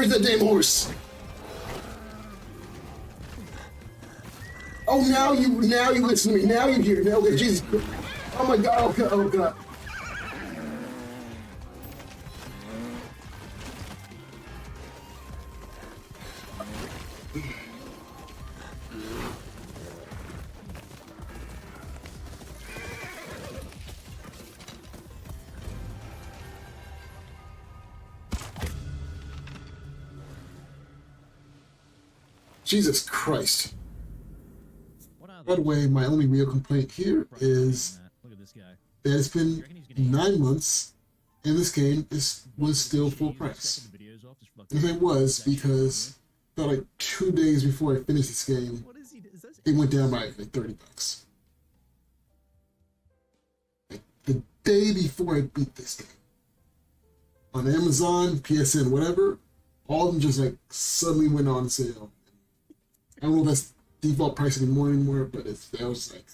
Where's that damn horse? Oh, now you listen to me. Now you hear. Now, okay, Jesus. Oh my God. Oh God. Oh God. Jesus Christ. By the way, my only real complaint here is that it's been 9 months and this game was still full price. If it was, because about like 2 days before I finished this game, it went down by like $30. Like the day before I beat this game. On Amazon, PSN, whatever, all of them just like suddenly went on sale. I don't know if that's default price anymore, but that was like,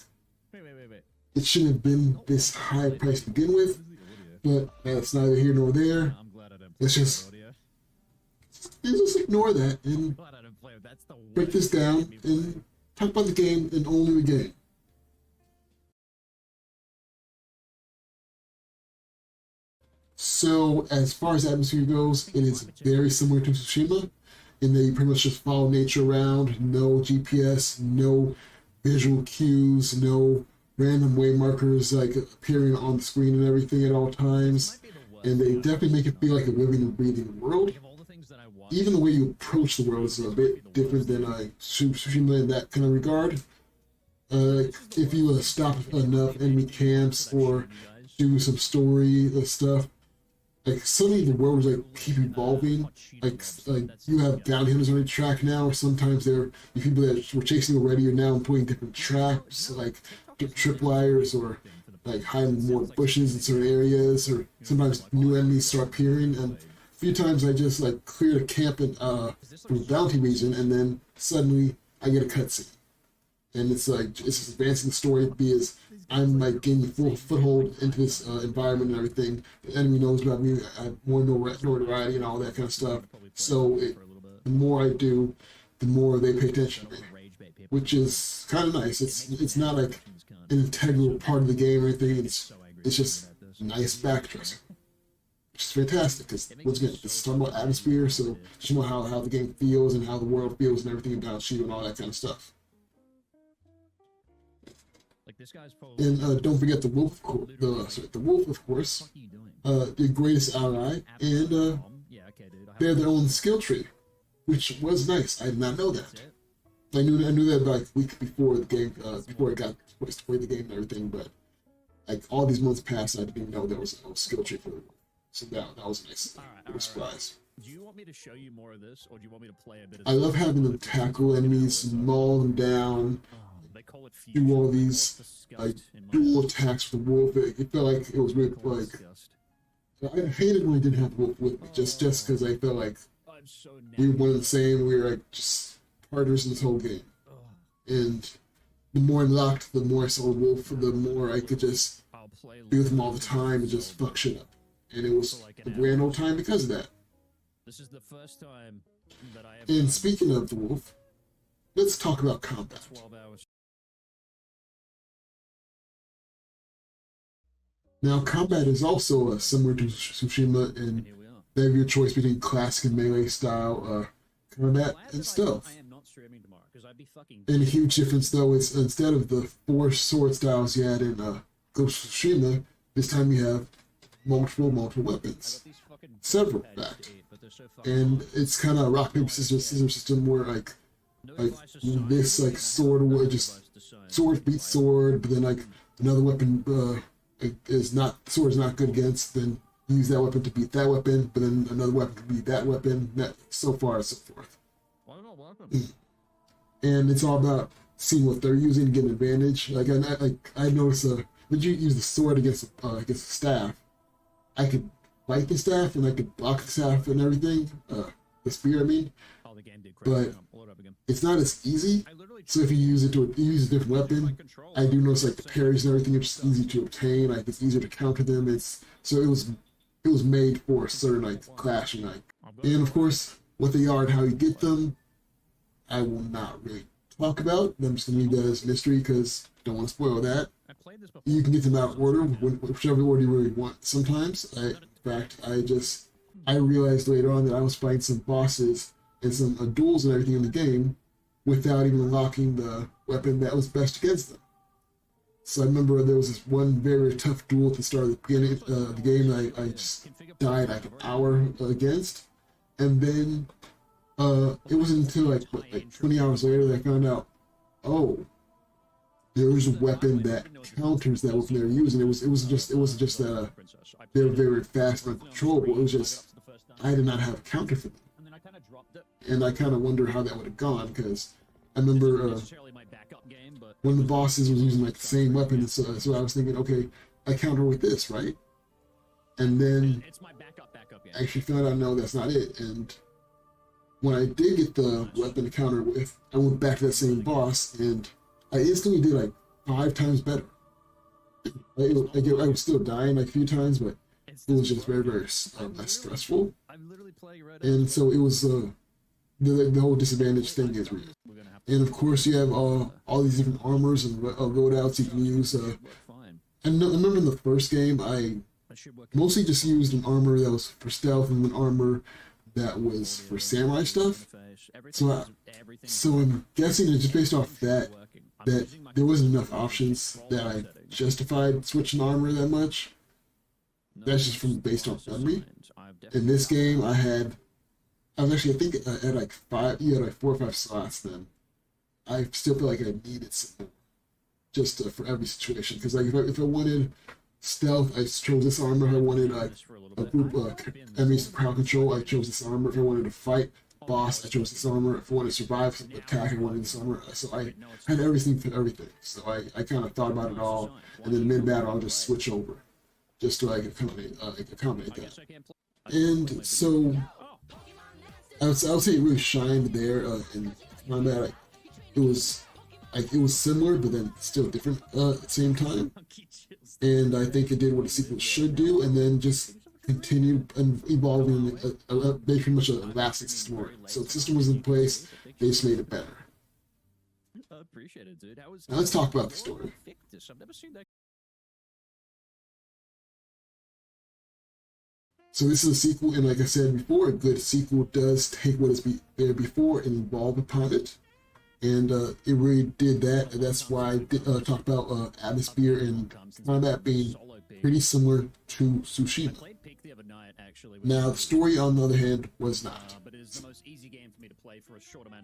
it shouldn't have been this high price to begin with, but that's neither here nor there. Let's just ignore that and break this down and talk about the game and only the game. So, as far as atmosphere goes, it is very similar to Tsushima, in that you pretty much just follow nature around, no GPS, no visual cues, no random way markers like appearing on the screen and everything at all times, and they definitely make it feel like a living and breathing world. Even the way you approach the world is a bit different than Tsushima in that kind of regard. If you stop enough enemy camps or do some story stuff, like suddenly the world was like keep evolving. Like you have downhillers on the track now, or sometimes the people that were chasing already are now putting different traps, like tripwires, or like hiding more bushes in certain areas, or sometimes new enemies start appearing. And a few times I just like cleared a camp in from the bounty region, and then suddenly I get a cutscene, and it's like it's just advancing the story because I'm like gaining full foothold into this environment and everything. The enemy knows about me. I have more notoriety and all that kind of stuff. So the more I do, the more they pay attention to me, which is kind of nice. It's not like an integral part of the game or anything. It's just nice backdressing, which is fantastic. Because once again, this is talking about atmosphere, so you know how the game feels and how the world feels and everything about you and all that kind of stuff. And don't forget the wolf, the wolf, of course, the greatest ally, and they have their own skill tree, which was nice. I did not know that. I knew that about a week before the game, before I to play the game and everything. But like all these months passed, I didn't even know there was a skill tree for the wolf. So that was a nice surprise. Do you want me to show you more of this, or do you want me to play a bit of I love having them tackle enemies, maul them down, do all these like dual attacks with the wolf. It felt like it was really like I hated when I didn't have the wolf with me, just because I felt like we were one and the same. We were like just partners in this whole game. And the more I unlocked, the more I saw the wolf, the more I could just be with him all the time and just fuck shit up. And it was a grand old time because of that. This is the first time that I And speaking of the wolf, let's talk about combat. Now, combat is also similar to Tsushima, and they have your choice between classic and melee style combat and stealth. And a huge difference, though, is instead of the 4 sword styles you had in Ghost of Tsushima, this time you have multiple weapons. Several, in fact. And it's kind of a rock, paper, scissors system where, like this, like, sword, just sword beats sword, but then, like, another weapon, sword is not good against, then use that weapon to beat that weapon, but then another weapon to beat that weapon, so far and so forth. And it's all about seeing what they're using to get an advantage. I noticed when you use the sword against a staff, I could fight the staff and I could block the staff and everything, the spear I mean, but it's not as easy. So if you use a different weapon, I do notice like the parries and everything are just easy to obtain. Like it's easier to counter them. So it was made for a certain like clash and of course What they are and how you get them, I will not really talk about. I'm just going to leave that as mystery because I don't want to spoil that. You can get them out of order, whichever order you really want. Sometimes, in fact, I realized later on that I was fighting some bosses and some duels and everything in the game without even unlocking the weapon that was best against them. So I remember there was this one very tough duel at the start of the beginning of the game that I just died like an hour against. And then it wasn't until like 20 hours later that I found out, oh, there's a weapon that counters that weapon they're using. It wasn't just that they were very fast and uncontrollable. It was just I did not have a counter for them. And I kind of wonder how that would have gone, because I remember one of the bosses was using like the same weapon, and so I was thinking, okay, I counter with this, right? And then I actually found out, no, that's not it. And when I did get the weapon to counter with, I went back to that same boss, and I instantly did like 5 times better. I was still dying like a few times, but it was just very, very less stressful. And so it was the whole disadvantage thing is real. And of course, you have all these different armors and loadouts you can use. I remember in the first game, I mostly just used an armor that was for stealth and an armor that was for samurai stuff. So I'm guessing that just based off that there wasn't enough options that I justified switching armor that much. That's just from based on memory. In this game, I think I had like 4 or 5 slots then. I still feel like I needed some more, just for every situation. Because like if I wanted stealth, I chose this armor. If I wanted a group enemies to crowd control, I chose this armor. If I wanted to fight boss, I chose this armor. If I wanted to survive some attack, I wanted this armor. So I had everything for everything. So I kind of thought about it all, and then mid battle I'll just switch over, just to accommodate that. And so I would say it really shined there in combat. It was similar, but then still different at the same time. And I think it did what a sequel should do, and then just continued evolving pretty much a elastic system. So the system was in place, they just made it better. I appreciate it, dude. Now let's talk about the story. So this is a sequel, and like I said before, a good sequel does take what is there before and evolve upon it. And it really did that, and that's why I talked about atmosphere and combat being pretty similar to Tsushima. Now, the story, on the other hand, was not.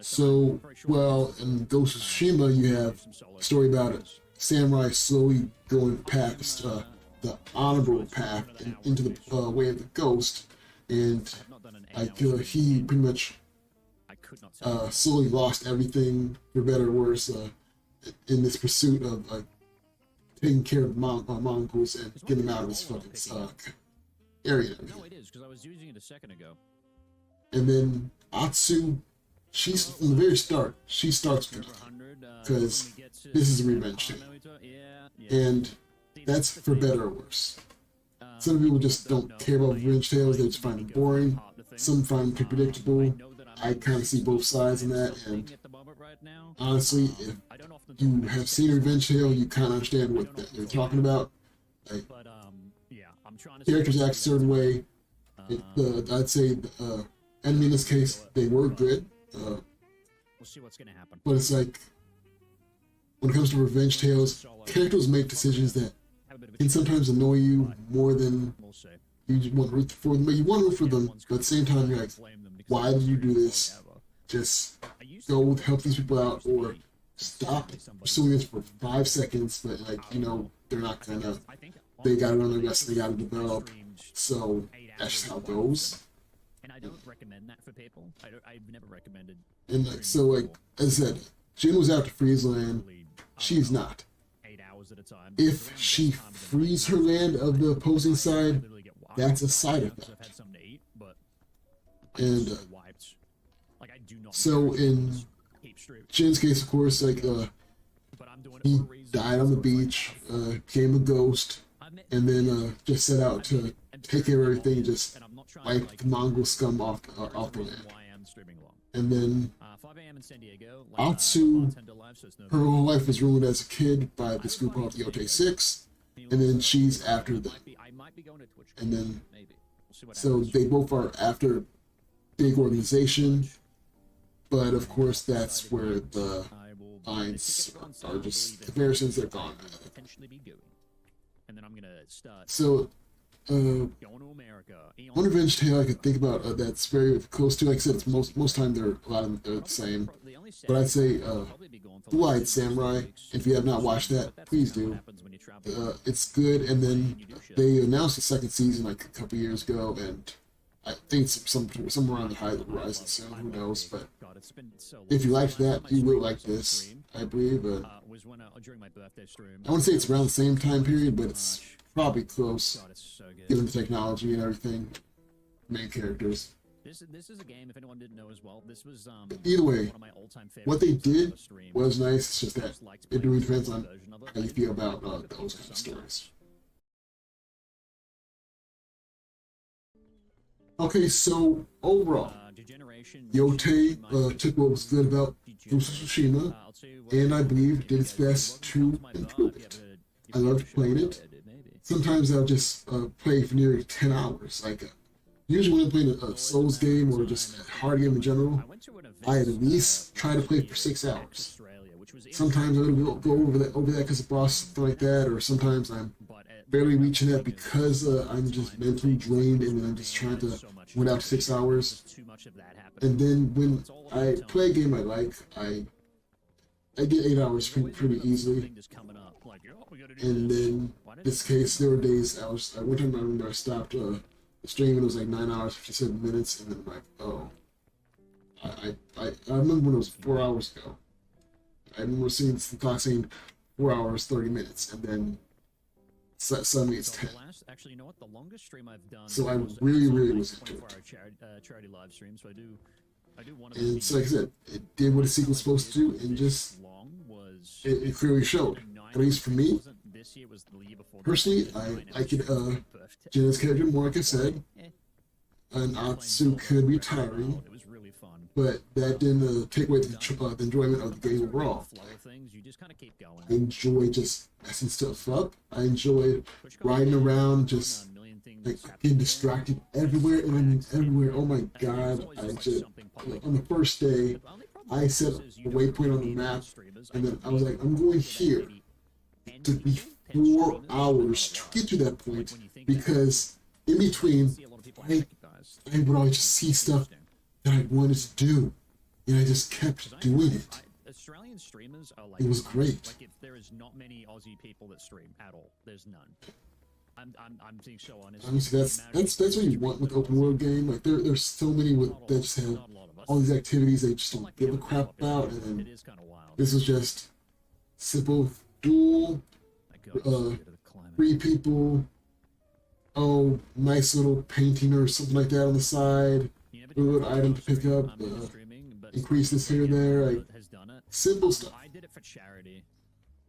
So, well, in Ghost of Tsushima, you have a story about a samurai slowly going past the honorable path into the way of the ghost, and he pretty much slowly lost everything, for better or worse, in this pursuit of taking care of Mongols and getting them out of this fucking area. No, it is, because I was using it a second ago. And then Atsu, she's from the very start, she starts with it, because this is a revenge tale. And that's for better or worse. Some people just don't care about revenge tales, they just find them boring. Some find them predictable. I kind of see both sides in that, and honestly, if you have seen a revenge tale, you kind of understand what they're talking about. Like, characters act a certain way. I'd say enemy in this case, they were good. We'll see what's gonna happen. But it's like, when it comes to revenge tales, characters make decisions that can sometimes annoy you more than you want to root for them. But you want to root for them, but at the same time, you're like, why did you do this? Just go help these people out, or stop pursuing this for 5 seconds, but they're not gonna, they gotta run their best, they gotta develop, so that's just how it goes. And I don't recommend that for people. I've never recommended. And as I said, Jin was out to freeze land, she's not. If she frees her land of the opposing side, that's a side effect. And so in Jin's case, of course, he died on the beach, became a ghost, and then just set out to take care of everything, just wipe the Mongol scum off the land. streaming along. And then 5 a.m. in San Diego. Atsu, bartender live, so it's no her whole life was ruined as a kid by this group called Yotei 6, and then she's after them. I might be going to Twitch. And then, Maybe. We'll see what so happens. they both are after big organization, but of course that's where the lines are just comparisons are gone. Potentially be doing. And then I'm gonna start So, going to America. one revenge tale I could think about that's very close to, like I said, it's most time they're a lot of them are the same. But I'd say Blue-Eyed Samurai. If you have not watched that, please do. It's good. And then they announced the second season like a couple years ago, and I think it's somewhere on the horizon soon. Who knows? But if you liked that, you will like this, I believe. Was when during my birthday stream. I wouldn't say it's around the same time period, but it's probably close, God, it's so good. given the technology and everything. Main characters. This is a game. If anyone didn't know as well, this was Either way, one of my all-time favorites. what they did stream. was nice. It's just that Just liked it playing really the depends on version of it. how you feel about those kind of stories. Okay, so overall, Yotei took what was good about Tsushima, and I believe did its best to improve it. I loved playing it. Sometimes I'll just play for nearly 10 hours. Like, usually when I'm playing a Souls game or just a hard game in general, I at least try to play for 6 hours. Sometimes I would go over that because of boss, something like that, or sometimes I'm barely reaching that because I'm just mentally drained and I'm just trying to win out 6 hours. And then when I play a game I like, I get 8 hours pretty easily. And then in this case, there were days one time I remember I stopped the stream and it was like 9 hours 57 minutes, and then I'm like, oh, I remember when it was 4 hours ago. I remember seeing the clock saying 4 hours 30 minutes, and then suddenly it's 10. Actually, you know what? The longest stream I've done. So I really was into it. Charity live stream. So I do want to. And so like I said, it did what a sequel's supposed to do, and just it clearly showed. At least for me, personally, I could Jenna's character more, like I said, and Atsu could be tiring, but that didn't take away the enjoyment of the game overall. I enjoyed just messing stuff up. I enjoyed riding around, just like getting distracted everywhere, and I mean everywhere. Oh my god! I just like, on the first day, I set a waypoint on the map, and then I was like, I'm going here. It took me 4 hours to get to that point because in between, I would always just see stuff that I wanted to do, and I just kept doing it. Australian streamers are like, it was great. Like if there is not many Aussie people that stream at all, there's none. I'm being so honest. Honestly, that's what you want with open world game. Like there's so many that just have all these activities they just don't give a crap about, and then this is just simple duel, 3 people. Oh, nice little painting or something like that on the side. Good item to pick up. Increase this here and there. Like, simple stuff.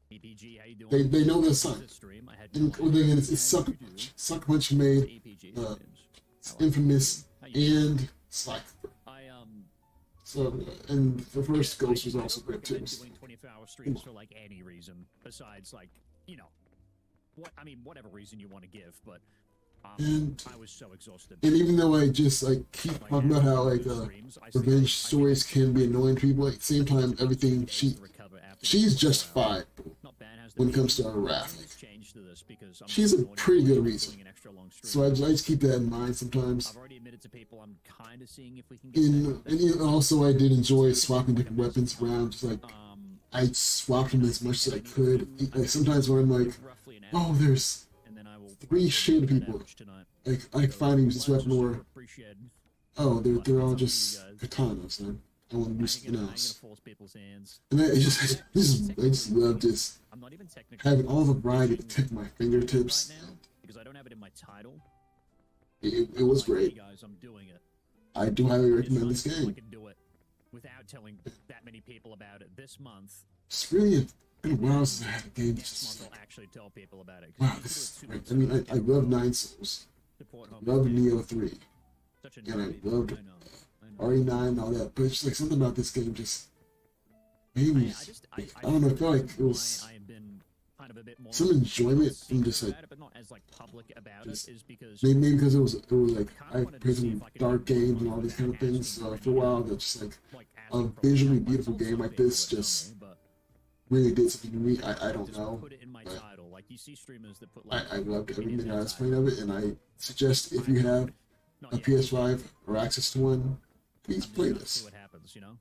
They know the sign. And again, it's Sucker Punch. Sucker Punch made Infamous and Slack. So, and the first Ghost was also great too. Doing 24-hour streams for like any reason besides like, you know, whatever reason you want to give, but and I was so exhausted. And even though I just like keep talking about how like revenge stories can be annoying to people, at the same time everything she's justified when it comes to her wrath. She's a pretty good reason. So I just keep that in mind sometimes. I've already admitted to people I'm kind of seeing if we can get and also I did enjoy swapping different weapons around. Just like I swapped them as much as I could. Like sometimes when I'm like, oh, there's 3 shade people. Like I finally use this weapon, or oh, they're all just katanas. And I want to do something else. And I just love just having all the variety at the tip of my fingertips. Because I don't have it in my title. It was great. I do highly recommend this game. I can do it without telling that many people about it this month. It's really been a while since I had a game. Just I'll actually tell people about it. Wow, this is great. I mean, I love 9 Souls. I love Neo 3. And I loved RE9 and all that, but it's just like something about this game just maybe I don't know. I feel like it was I have been kind of a bit more some enjoyment from just like about it, but not as like public about just it, is because maybe because it was like I played some dark games and all these kind of things. So for a while, that's just like a visually beautiful game like this just really did something to me. I don't know. put it in my But title. Like you see streamers that put I loved everything I was playing of it, and I suggest if you have a PS5 or access to one, please play see this. what happens, you know.